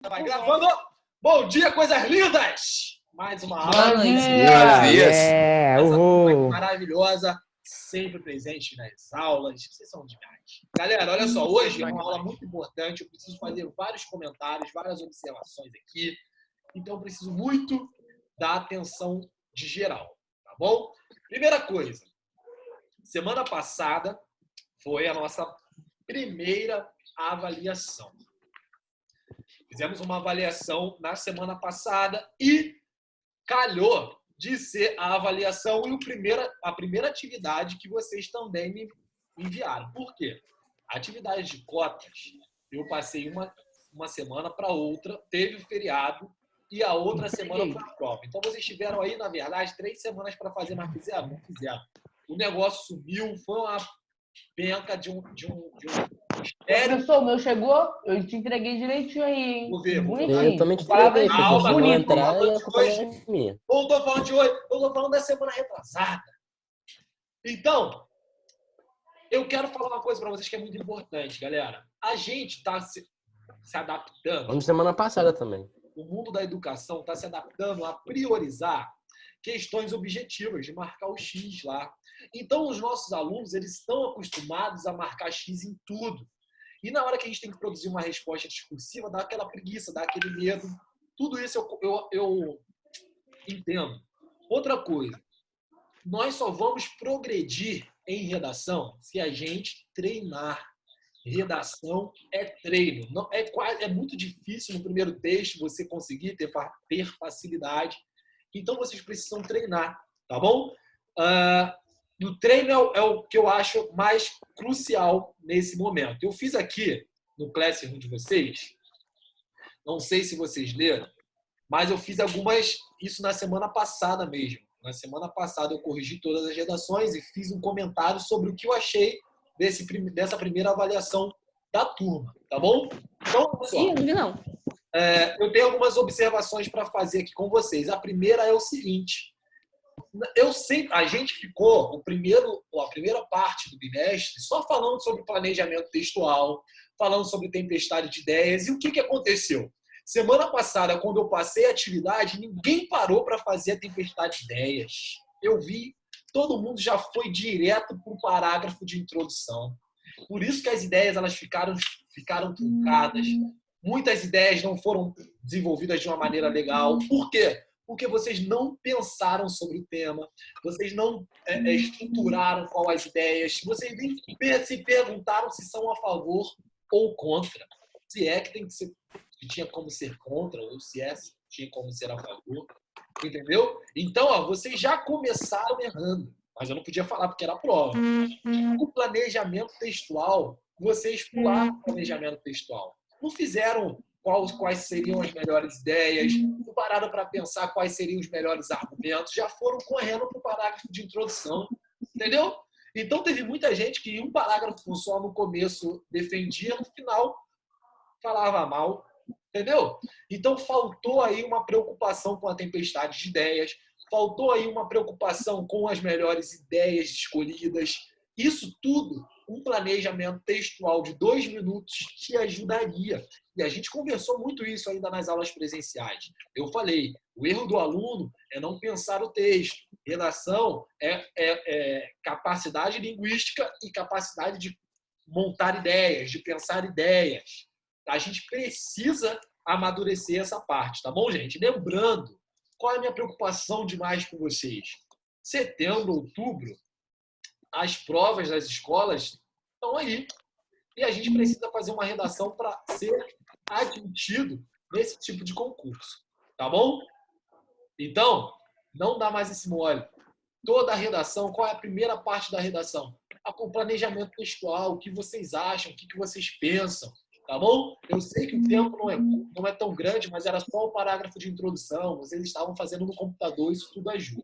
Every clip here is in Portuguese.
Vai gravando. Bom dia, coisas lindas! Mais uma aula. Essa turma maravilhosa, sempre presente nas aulas. Vocês são demais. Galera, olha só, hoje é uma aula muito importante. Eu preciso fazer vários comentários, várias observações aqui. Então, eu preciso muito da atenção de geral, tá bom? Primeira coisa, semana passada foi a nossa primeira avaliação. Fizemos uma avaliação na semana passada e calhou de ser a avaliação e a primeira atividade que vocês também me enviaram. Por quê? A atividade de cotas, eu passei uma semana para outra, teve o feriado e a outra semana foi a prova. Então, vocês tiveram aí, na verdade, 3 semanas para fazer, mas fizeram? Não fizeram. O negócio sumiu, foi uma penca de um Professor, o meu chegou, eu te entreguei direitinho aí, hein? Vou ver. Eu também te entreguei, Calma, não bonito. entrar e a culpa é minha. Não estou falando de hoje, eu estou falando da semana retrasada. Então, eu quero falar uma coisa para vocês que é muito importante, galera. A gente está se adaptando. Vamos semana passada também. O mundo da educação está se adaptando a priorizar questões objetivas, de marcar o X lá. Então, os nossos alunos, eles estão acostumados a marcar X em tudo. E na hora que a gente tem que produzir uma resposta discursiva, dá aquela preguiça, dá aquele medo. Tudo isso eu entendo. Outra coisa, nós só vamos progredir em redação se a gente treinar. Redação é treino. Não, é muito difícil no primeiro texto você conseguir ter facilidade. Então, vocês precisam treinar, tá bom? O treino é o que eu acho mais crucial nesse momento. Eu fiz aqui no Classroom de vocês, não sei se vocês leram, mas eu fiz isso na semana passada mesmo. Na semana passada eu corrigi todas as redações e fiz um comentário sobre o que eu achei dessa primeira avaliação da turma, tá bom? Então, olha só. Ih, não vi não. Eu tenho algumas observações para fazer aqui com vocês. A primeira é o seguinte. A gente ficou a primeira parte do bimestre só falando sobre planejamento textual, falando sobre tempestade de ideias. E o que aconteceu? Semana passada, quando eu passei a atividade, ninguém parou para fazer a tempestade de ideias. Eu vi, todo mundo já foi direto para o parágrafo de introdução. Por isso que as ideias elas ficaram truncadas. Muitas ideias não foram desenvolvidas de uma maneira legal. Por quê? Porque vocês não pensaram sobre o tema, vocês não estruturaram qual as ideias, vocês nem se perguntaram se são a favor ou contra. Se é que tinha como ser contra, ou se tinha como ser a favor. Entendeu? Então, vocês já começaram errando. Mas eu não podia falar porque era prova. O planejamento textual, vocês pularam o planejamento textual. Não fizeram quais seriam as melhores ideias, não pararam para pensar quais seriam os melhores argumentos, já foram correndo para o parágrafo de introdução. Entendeu? Então, teve muita gente que um parágrafo só no começo defendia, no final falava mal. Entendeu? Então, faltou aí uma preocupação com a tempestade de ideias, faltou aí uma preocupação com as melhores ideias escolhidas. Isso tudo, um planejamento textual de 2 minutos te ajudaria. E a gente conversou muito isso ainda nas aulas presenciais. Eu falei, o erro do aluno é não pensar o texto. Redação é capacidade linguística e capacidade de montar ideias, de pensar ideias. A gente precisa amadurecer essa parte, tá bom, gente? Lembrando, qual é a minha preocupação demais com vocês? Setembro, outubro, as provas das escolas estão aí. E a gente precisa fazer uma redação para ser admitido nesse tipo de concurso, tá bom? Então, não dá mais esse mole. Toda a redação, qual é a primeira parte da redação? O planejamento textual, o que vocês acham, o que vocês pensam. Tá bom? Eu sei que o tempo não é tão grande, mas era só o parágrafo de introdução. Vocês estavam fazendo no computador, isso tudo ajuda.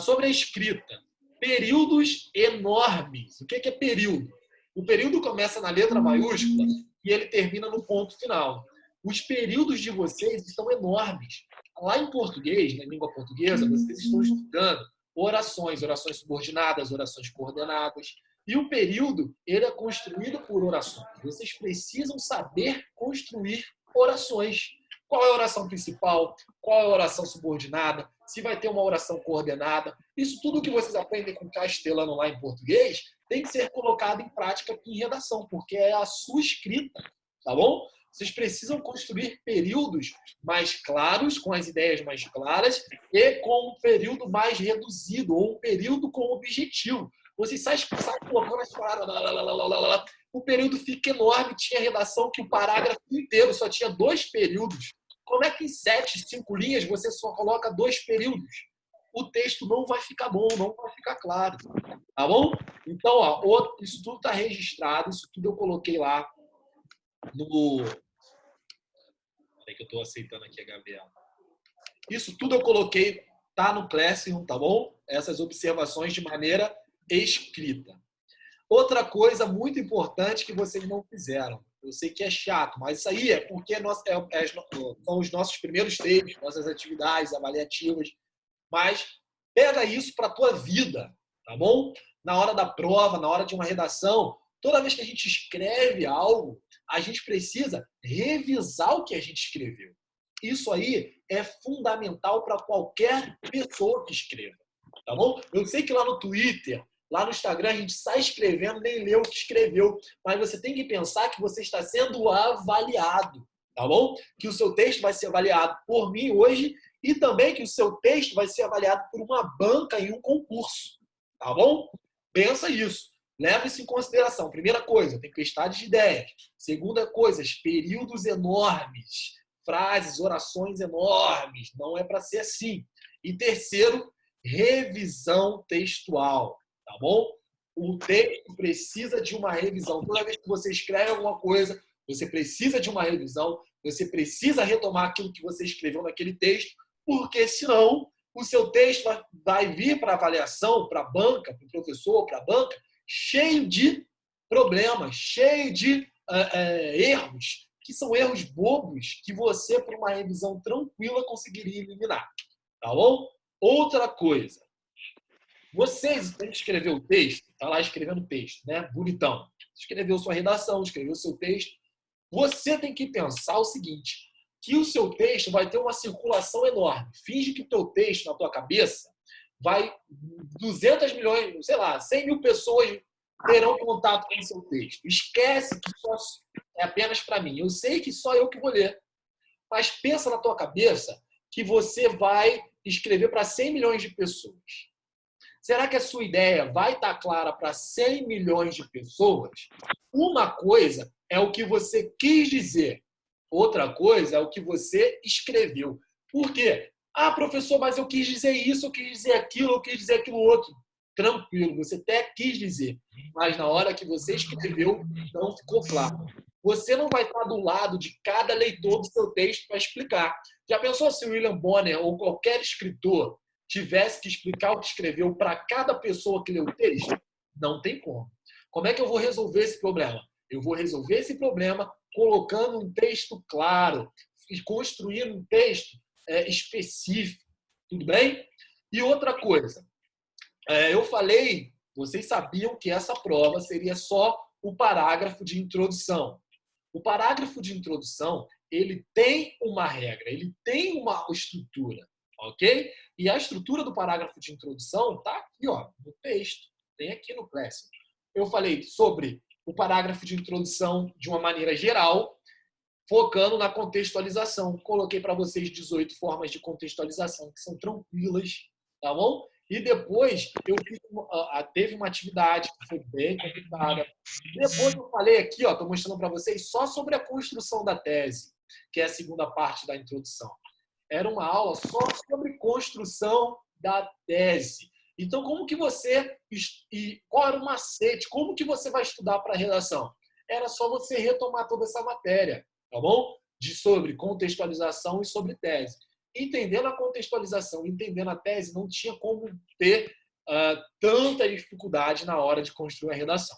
Sobre a escrita. Períodos enormes. O que é período? O período começa na letra maiúscula e ele termina no ponto final. Os períodos de vocês estão enormes. Lá em português, na língua portuguesa, vocês estão estudando orações subordinadas, orações coordenadas. E o período, ele é construído por orações. Vocês precisam saber construir orações. Qual é a oração principal? Qual é a oração subordinada? Se vai ter uma oração coordenada. Isso tudo que vocês aprendem com castelano lá em português tem que ser colocado em prática aqui em redação, porque é a sua escrita, tá bom? Vocês precisam construir períodos mais claros, com as ideias mais claras e com um período mais reduzido, ou um período com objetivo. Vocês saem colocando as palavras, o período fica enorme. Tinha redação que o parágrafo inteiro só tinha 2 períodos. Como é que em 7, 5 linhas você só coloca 2 períodos? O texto não vai ficar bom, não vai ficar claro. Tá bom? Então, ó, isso tudo está registrado, isso tudo eu coloquei lá no... Peraí que eu estou aceitando aqui a Gabriela. Isso tudo eu coloquei, tá no Classroom, tá bom? Essas observações de maneira escrita. Outra coisa muito importante que vocês não fizeram. Eu sei que é chato, mas isso aí é porque são os nossos primeiros textos, nossas atividades avaliativas. Mas pega isso para a tua vida, tá bom? Na hora da prova, na hora de uma redação, toda vez que a gente escreve algo, a gente precisa revisar o que a gente escreveu. Isso aí é fundamental para qualquer pessoa que escreva, tá bom? Eu sei que lá no Twitter, lá no Instagram, a gente sai escrevendo, nem lê o que escreveu, mas você tem que pensar que você está sendo avaliado, tá bom? Que o seu texto vai ser avaliado por mim hoje e também que o seu texto vai ser avaliado por uma banca em um concurso, tá bom? Pensa isso. Leva isso em consideração. Primeira coisa, tempestade de ideias. Segunda coisa, períodos enormes, frases, orações enormes. Não é para ser assim. E terceiro, revisão textual, tá bom? O texto precisa de uma revisão. Toda vez que você escreve alguma coisa, você precisa de uma revisão, você precisa retomar aquilo que você escreveu naquele texto, porque senão o seu texto vai vir para avaliação, para a banca, para o professor, para a banca, cheio de problemas, cheio de erros, que são erros bobos que você, por uma revisão tranquila, conseguiria eliminar. Tá bom? Outra coisa. Vocês têm que escrever o texto, tá lá escrevendo texto, né? Bonitão. Escreveu sua redação, escreveu seu texto. Você tem que pensar o seguinte, que o seu texto vai ter uma circulação enorme. Finge que o teu texto, na tua cabeça, vai 200 milhões, sei lá, 100 mil pessoas terão contato com o seu texto. Esquece que só é apenas para mim. Eu sei que só eu que vou ler. Mas pensa na tua cabeça que você vai escrever para 100 milhões de pessoas. Será que a sua ideia vai estar clara para 100 milhões de pessoas? Uma coisa é o que você quis dizer. Outra coisa é o que você escreveu. Por quê? Ah, professor, mas eu quis dizer isso, eu quis dizer aquilo, eu quis dizer aquilo outro. Tranquilo, você até quis dizer. Mas na hora que você escreveu, não ficou claro. Você não vai estar do lado de cada leitor do seu texto para explicar. Já pensou se o William Bonner ou qualquer escritor tivesse que explicar o que escreveu para cada pessoa que leu o texto? Não tem como. Como é que eu vou resolver esse problema? Eu vou resolver esse problema colocando um texto claro e construindo um texto específico. Tudo bem? E outra coisa. Eu falei, vocês sabiam que essa prova seria só o parágrafo de introdução. O parágrafo de introdução, ele tem uma regra, ele tem uma estrutura, ok? E a estrutura do parágrafo de introdução está aqui, ó, no texto, tem aqui no Classroom. Eu falei sobre o parágrafo de introdução de uma maneira geral, focando na contextualização. Coloquei para vocês 18 formas de contextualização que são tranquilas, tá bom? E depois teve uma atividade que foi bem complicada. Depois eu falei aqui, ó, estou mostrando para vocês só sobre a construção da tese, que é a segunda parte da introdução. Era uma aula só sobre construção da tese. Então, como que você... Qual era o macete? Como que você vai estudar para a redação? Era só você retomar toda essa matéria, tá bom? Sobre contextualização e sobre tese. Entendendo a contextualização, entendendo a tese, não tinha como ter tanta dificuldade na hora de construir a redação.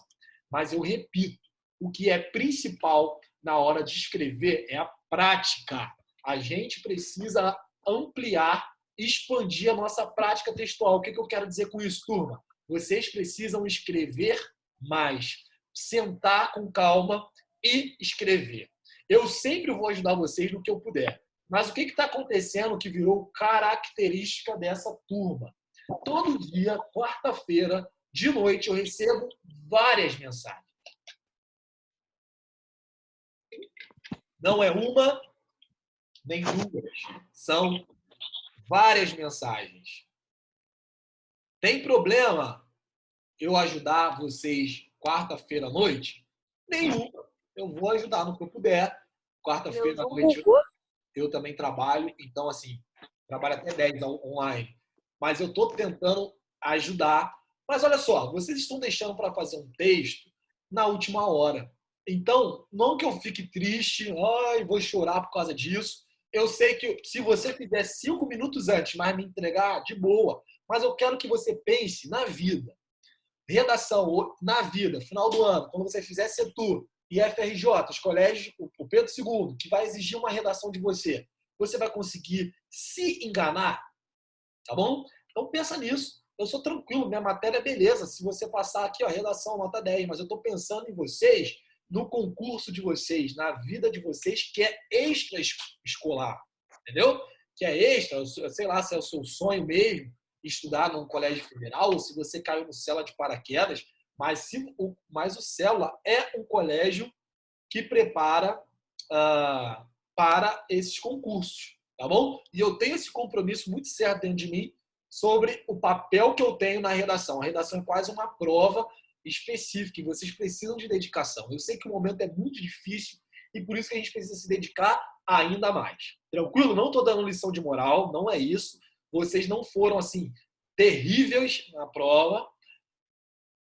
Mas eu repito, o que é principal na hora de escrever é a prática. A gente precisa ampliar, expandir a nossa prática textual. O que eu quero dizer com isso, turma? Vocês precisam escrever mais, sentar com calma e escrever. Eu sempre vou ajudar vocês no que eu puder. Mas o que está acontecendo que virou característica dessa turma? Todo dia, quarta-feira, de noite, eu recebo várias mensagens. Não é uma, nem duas. São várias mensagens. Tem problema eu ajudar vocês quarta-feira à noite? Nenhum. Eu vou ajudar no que eu puder. Quarta-feira à noite eu também trabalho. Então, assim, trabalho até 10 online. Mas eu estou tentando ajudar. Mas olha só, vocês estão deixando para fazer um texto na última hora. Então, não que eu fique triste, ai, vou chorar por causa disso. Eu sei que se você fizer 5 minutos antes, mas me entregar, de boa. Mas eu quero que você pense na vida. Redação, na vida, final do ano, quando você fizer CETU e FRJ, os colégios, o Pedro II, que vai exigir uma redação de você, você vai conseguir se enganar, tá bom? Então pensa nisso. Eu sou tranquilo, minha matéria é beleza. Se você passar aqui, ó, redação, nota 10, mas eu estou pensando em vocês, no concurso de vocês, na vida de vocês, que é extra-escolar, entendeu? Que é extra, sei lá se é o seu sonho mesmo, estudar num colégio federal, ou se você caiu no Célula de paraquedas, mas o Célula é um colégio que prepara para esses concursos, tá bom? E eu tenho esse compromisso muito certo dentro de mim sobre o papel que eu tenho na redação. A redação é quase uma prova específica e vocês precisam de dedicação. Eu sei que o momento é muito difícil e por isso que a gente precisa se dedicar ainda mais. Tranquilo? Não estou dando lição de moral, não é isso. Vocês não foram, assim, terríveis na prova.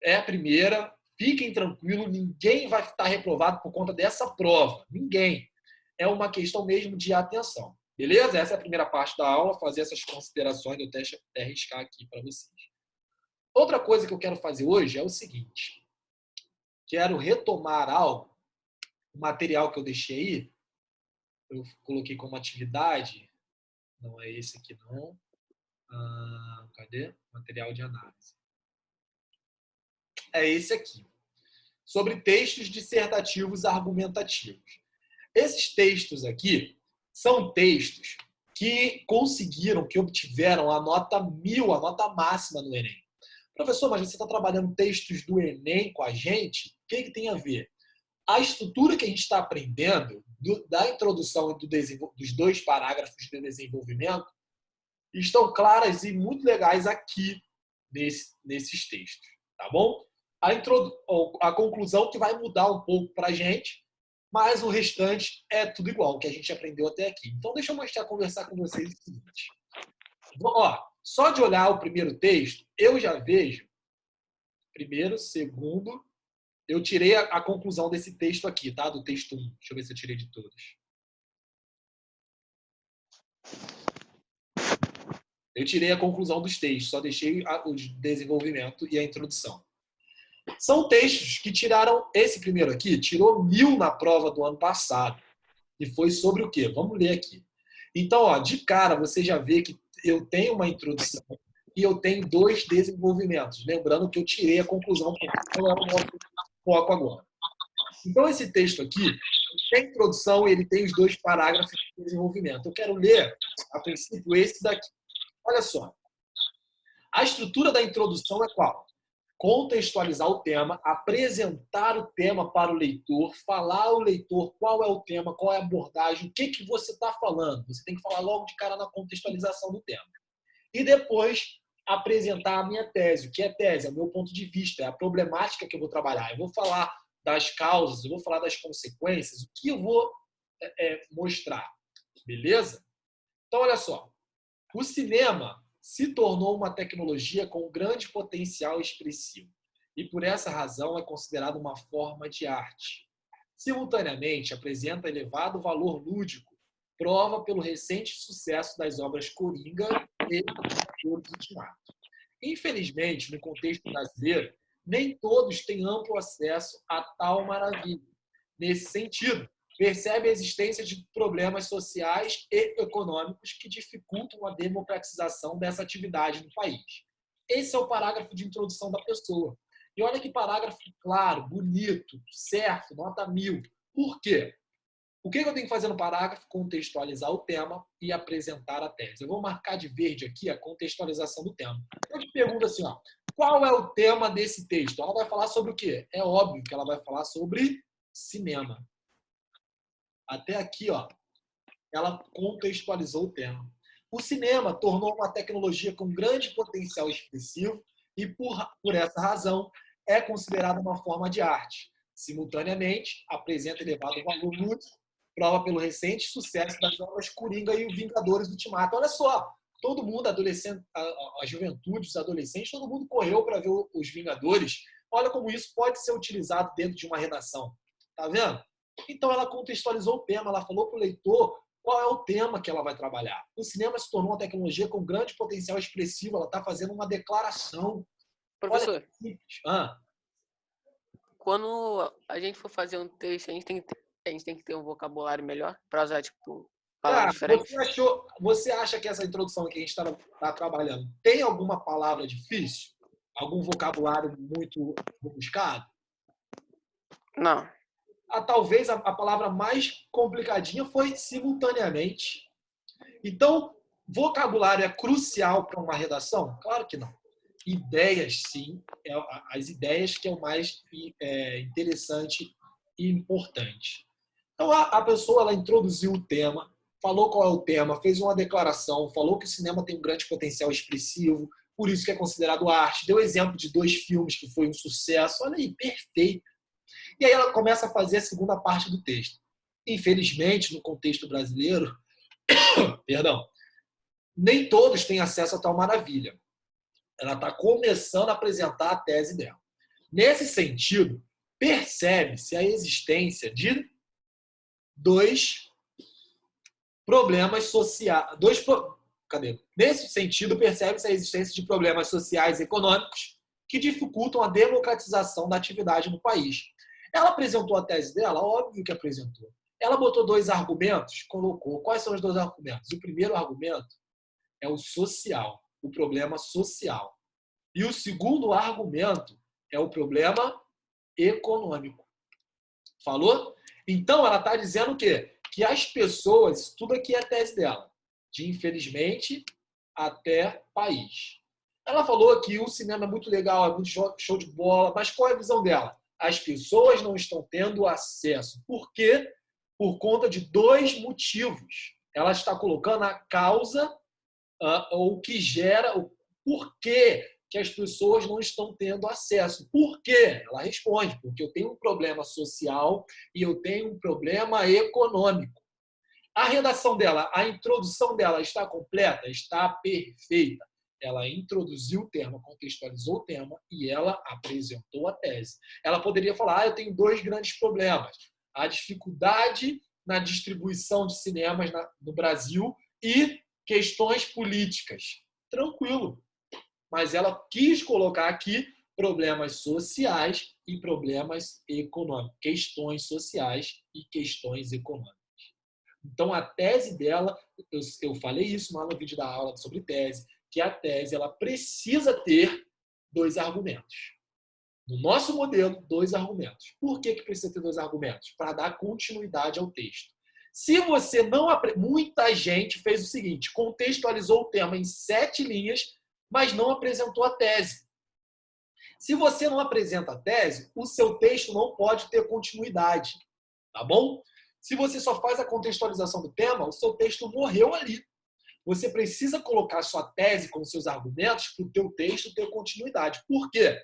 É a primeira. Fiquem tranquilos, ninguém vai estar reprovado por conta dessa prova. Ninguém. É uma questão mesmo de atenção. Beleza? Essa é a primeira parte da aula, fazer essas considerações, eu até arriscar aqui para vocês. Outra coisa que eu quero fazer hoje é o seguinte. Quero retomar algo, o material que eu deixei aí, eu coloquei como atividade, não é esse aqui não. Cadê? Material de análise. É esse aqui. Sobre textos dissertativos argumentativos. Esses textos aqui são textos que conseguiram, que obtiveram a nota 1000, a nota máxima no Enem. Professor, mas você está trabalhando textos do Enem com a gente? O que tem a ver? A estrutura que a gente está aprendendo, da introdução e dos 2 parágrafos de desenvolvimento, estão claras e muito legais aqui nesses textos, tá bom? A conclusão que vai mudar um pouco para a gente, mas o restante é tudo igual, o que a gente aprendeu até aqui. Então, deixa eu conversar com vocês o seguinte. Ó, só de olhar o primeiro texto, eu já vejo, primeiro, segundo, eu tirei a conclusão desse texto aqui, tá? Do texto 1. Deixa eu ver se eu tirei de todos. Eu tirei a conclusão dos textos, só deixei o desenvolvimento e a introdução. São textos que tiraram, esse primeiro aqui, tirou 1000 na prova do ano passado. E foi sobre o quê? Vamos ler aqui. Então, ó, de cara, você já vê que eu tenho uma introdução e eu tenho 2 desenvolvimentos. Lembrando que eu tirei a conclusão, porque não é o nosso foco agora. Então, esse texto aqui tem introdução e ele tem os 2 parágrafos de desenvolvimento. Eu quero ler, a princípio, esse daqui. Olha só. A estrutura da introdução é qual? Contextualizar o tema, apresentar o tema para o leitor, falar ao leitor qual é o tema, qual é a abordagem, o que você está falando. Você tem que falar logo de cara na contextualização do tema. E depois apresentar a minha tese. O que é tese? É o meu ponto de vista, é a problemática que eu vou trabalhar. Eu vou falar das causas, eu vou falar das consequências, o que eu vou mostrar. Beleza? Então, olha só. O cinema se tornou uma tecnologia com grande potencial expressivo e, por essa razão, é considerado uma forma de arte. Simultaneamente, apresenta elevado valor lúdico, prova pelo recente sucesso das obras Coringa e Todos Ultimato. Infelizmente, no contexto brasileiro, nem todos têm amplo acesso a tal maravilha. Nesse sentido, percebe a existência de problemas sociais e econômicos que dificultam a democratização dessa atividade no país. Esse é o parágrafo de introdução da pessoa. E olha que parágrafo claro, bonito, certo, nota 1000. Por quê? O que eu tenho que fazer no parágrafo? Contextualizar o tema e apresentar a tese. Eu vou marcar de verde aqui a contextualização do tema. Eu te pergunto assim, ó, qual é o tema desse texto? Ela vai falar sobre o quê? É óbvio que ela vai falar sobre cinema. Até aqui, ó, ela contextualizou o tema. O cinema tornou uma tecnologia com grande potencial expressivo e, por essa razão, é considerada uma forma de arte. Simultaneamente, apresenta elevado valor lúdico, prova pelo recente sucesso das obras Coringa e o Vingadores Ultimato. Olha só, todo mundo, adolescente, a juventude, os adolescentes, todo mundo correu para ver os Vingadores. Olha como isso pode ser utilizado dentro de uma redação. Tá vendo? Então, ela contextualizou o tema, ela falou para o leitor qual é o tema que ela vai trabalhar. O cinema se tornou uma tecnologia com grande potencial expressivo, ela está fazendo uma declaração. Professor, olha, quando a gente for fazer um texto, a gente tem que ter um vocabulário melhor para usar, tipo, palavras diferentes. Você acha que essa introdução que a gente está trabalhando tem alguma palavra difícil? Algum vocabulário muito rebuscado? Não. Talvez a palavra mais complicadinha foi simultaneamente. Então, vocabulário é crucial para uma redação? Claro que não. Ideias, sim. As ideias que é o mais interessante e importante. Então, a pessoa ela introduziu o tema, falou qual é o tema, fez uma declaração, falou que o cinema tem um grande potencial expressivo, por isso que é considerado arte. Deu exemplo de 2 filmes que foi um sucesso. Olha aí, perfeito. E aí ela começa a fazer a segunda parte do texto. Infelizmente, no contexto brasileiro, perdão, nem todos têm acesso a tal maravilha. Ela está começando a apresentar a tese dela. Nesse sentido, percebe-se a existência de 2 problemas sociais. Nesse sentido, percebe-se a existência de problemas sociais e econômicos que dificultam a democratização da atividade no país. Ela apresentou a tese dela? Óbvio que apresentou. Ela botou 2 argumentos? Colocou. Quais são os 2 argumentos? O primeiro argumento é o social, o problema social. E o segundo argumento é o problema econômico. Falou? Então, ela está dizendo o quê? Que as pessoas, tudo aqui é a tese dela, de infelizmente até país. Ela falou que o cinema é muito legal, é muito show de bola, mas qual é a visão dela? As pessoas não estão tendo acesso. Por quê? Por conta de 2 motivos. Ela está colocando a causa ou o que gera, o porquê que as pessoas não estão tendo acesso. Por quê? Ela responde, porque eu tenho um problema social e eu tenho um problema econômico. A redação dela, a introdução dela está completa? Está perfeita. Ela introduziu o tema, contextualizou o tema e ela apresentou a tese. Ela poderia falar, eu tenho 2 grandes problemas. A dificuldade na distribuição de cinemas no Brasil e questões políticas. Tranquilo. Mas ela quis colocar aqui problemas sociais e problemas econômicos. Questões sociais e questões econômicas. Então, a tese dela, eu falei isso lá no vídeo da aula sobre tese, que a tese ela precisa ter 2 argumentos. No nosso modelo, 2 argumentos. Por que precisa ter 2 argumentos? Para dar continuidade ao texto. Se você não... Muita gente fez o seguinte, contextualizou o tema em 7 linhas, mas não apresentou a tese. Se você não apresenta a tese, o seu texto não pode ter continuidade. Tá bom? Se você só faz a contextualização do tema, o seu texto morreu ali. Você precisa colocar sua tese com seus argumentos para o teu texto ter continuidade. Por quê?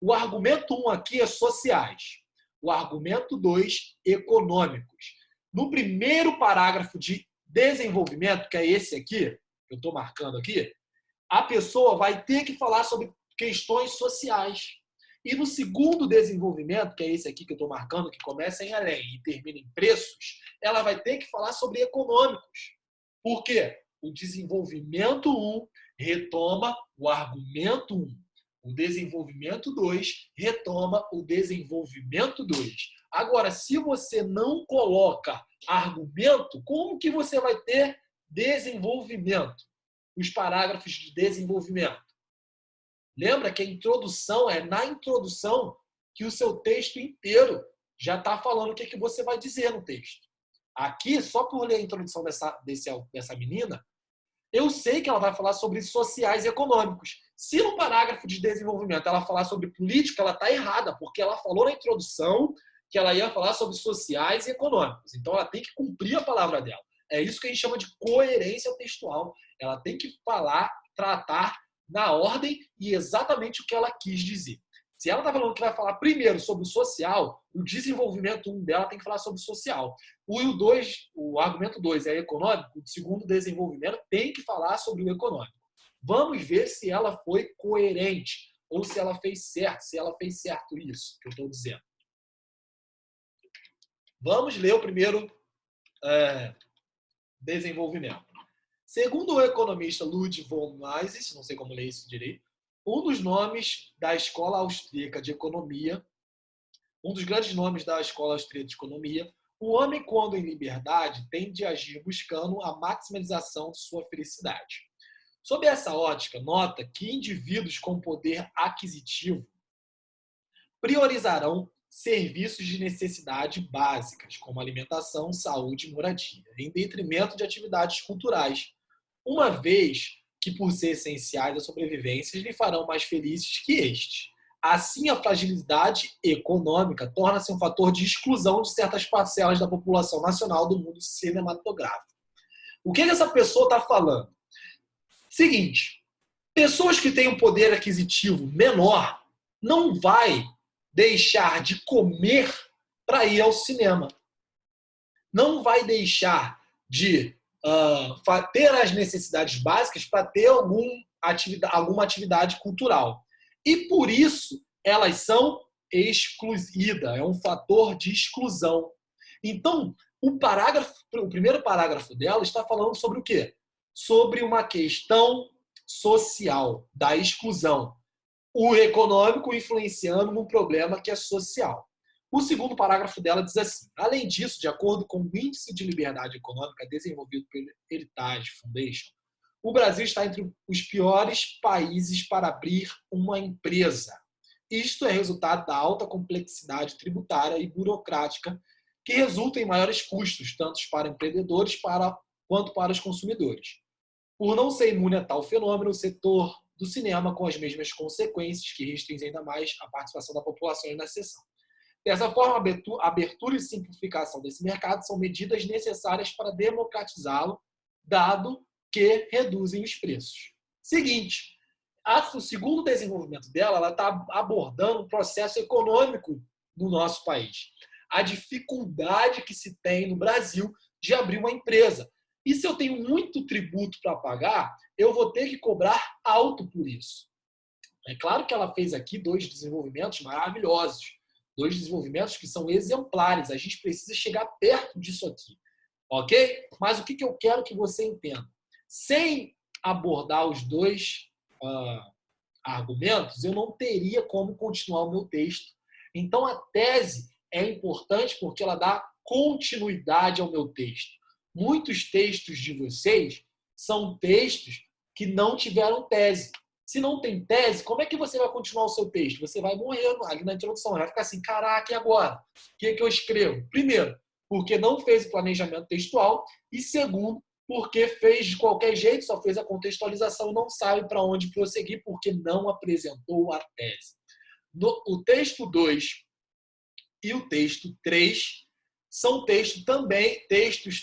O argumento 1 aqui é sociais. O argumento 2, econômicos. No primeiro parágrafo de desenvolvimento, que é esse aqui, que eu estou marcando aqui, a pessoa vai ter que falar sobre questões sociais. E no segundo desenvolvimento, que é esse aqui que eu estou marcando, que começa em além e termina em preços, ela vai ter que falar sobre econômicos. Por quê? O desenvolvimento 1 retoma o argumento 1. O desenvolvimento 2 retoma o desenvolvimento 2. Agora, se você não coloca argumento, como que você vai ter desenvolvimento? Os parágrafos de desenvolvimento. Lembra que a introdução é na introdução que o seu texto inteiro já está falando o que você vai dizer no texto. Aqui, só por ler a introdução dessa menina, eu sei que ela vai falar sobre sociais e econômicos. Se no parágrafo de desenvolvimento ela falar sobre política, ela está errada, porque ela falou na introdução que ela ia falar sobre sociais e econômicos. Então, ela tem que cumprir a palavra dela. É isso que a gente chama de coerência textual. Ela tem que falar, tratar na ordem e exatamente o que ela quis dizer. Se ela está falando que vai falar primeiro sobre o social, o desenvolvimento 1 dela tem que falar sobre o social. O argumento 2 é econômico, o segundo desenvolvimento tem que falar sobre o econômico. Vamos ver se ela foi coerente ou se ela fez certo isso que eu estou dizendo. Vamos ler o primeiro desenvolvimento. Segundo o economista Ludwig von Mises, não sei como ler isso direito, um dos nomes da Escola Austríaca de Economia, um dos grandes nomes da Escola Austríaca de Economia, o homem, quando em liberdade, tende a agir buscando a maximização de sua felicidade. Sob essa ótica, nota que indivíduos com poder aquisitivo priorizarão serviços de necessidade básicas, como alimentação, saúde e moradia, em detrimento de atividades culturais, uma vez que, por ser essenciais à sobrevivência, lhe farão mais felizes que estes. Assim, a fragilidade econômica torna-se um fator de exclusão de certas parcelas da população nacional do mundo cinematográfico. O que essa pessoa está falando? Seguinte, pessoas que têm um poder aquisitivo menor não vai deixar de comer para ir ao cinema. Não vai deixar de ter as necessidades básicas para ter alguma atividade cultural. E por isso elas são excluídas. É um fator de exclusão. Então, o primeiro parágrafo dela está falando sobre o quê? Sobre uma questão social, da exclusão. O econômico influenciando num problema que é social. O segundo parágrafo dela diz assim: além disso, de acordo com o Índice de Liberdade Econômica desenvolvido pelo Heritage Foundation, o Brasil está entre os piores países para abrir uma empresa. Isto é resultado da alta complexidade tributária e burocrática que resulta em maiores custos, tanto para empreendedores quanto para os consumidores. Por não ser imune a tal fenômeno, o setor do cinema com as mesmas consequências que restringem ainda mais a participação da população na seção. Dessa forma, a abertura e simplificação desse mercado são medidas necessárias para democratizá-lo, dado que reduzem os preços. Seguinte, o segundo desenvolvimento dela, ela está abordando um processo econômico no nosso país. A dificuldade que se tem no Brasil de abrir uma empresa. E se eu tenho muito tributo para pagar, eu vou ter que cobrar alto por isso. É claro que ela fez aqui 2 desenvolvimentos maravilhosos. 2 desenvolvimentos que são exemplares. A gente precisa chegar perto disso aqui. Ok? Mas o que eu quero que você entenda? Sem abordar os 2 argumentos, eu não teria como continuar o meu texto. Então, a tese é importante porque ela dá continuidade ao meu texto. Muitos textos de vocês são textos que não tiveram tese. Se não tem tese, como é que você vai continuar o seu texto? Você vai morrer ali na introdução. Vai ficar assim, caraca, e agora? O que eu escrevo? Primeiro, porque não fez o planejamento textual. E segundo, porque fez de qualquer jeito, só fez a contextualização e não sabe para onde prosseguir porque não apresentou a tese. O texto 2 e o texto 3 são textos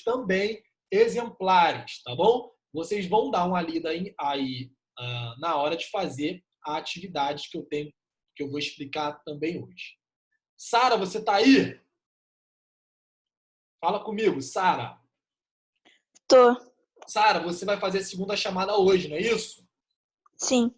também exemplares, tá bom? Vocês vão dar uma lida aí na hora de fazer a atividade que eu vou explicar também hoje. Sara, você está aí? Fala comigo, Sara. Tô. Sara, você vai fazer a segunda chamada hoje, não é isso? Sim.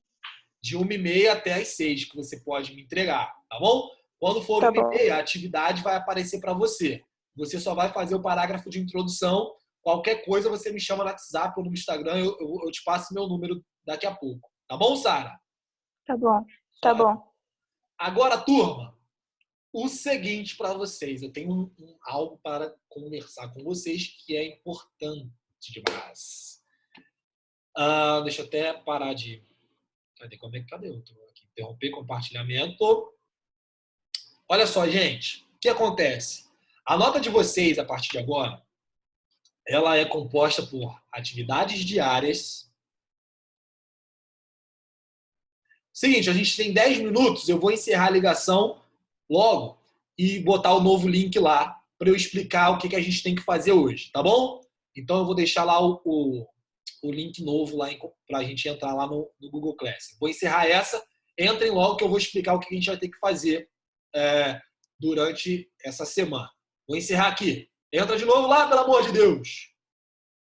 De 1h30 até as 6, que você pode me entregar, tá bom? Quando for Tá 1h30, a atividade vai aparecer para você. Você só vai fazer o parágrafo de introdução. Qualquer coisa você me chama no WhatsApp ou no Instagram, eu te passo meu número daqui a pouco. Tá bom, Sara? Tá bom. Tá bom. Agora, turma, o seguinte para vocês. Eu tenho algo para conversar com vocês que é importante demais. Deixa eu até parar de... Cadê? Eu tô aqui. Interromper compartilhamento. Olha só, gente. O que acontece? A nota de vocês, a partir de agora, ela é composta por atividades diárias. Seguinte, a gente tem 10 minutos, eu vou encerrar a ligação logo e botar o novo link lá para eu explicar o que a gente tem que fazer hoje, tá bom? Então eu vou deixar lá o link novo lá para a gente entrar lá no Google Classroom. Vou encerrar essa, entrem logo que eu vou explicar o que a gente vai ter que fazer durante essa semana. Vou encerrar aqui. Entra de novo lá, pelo amor de Deus!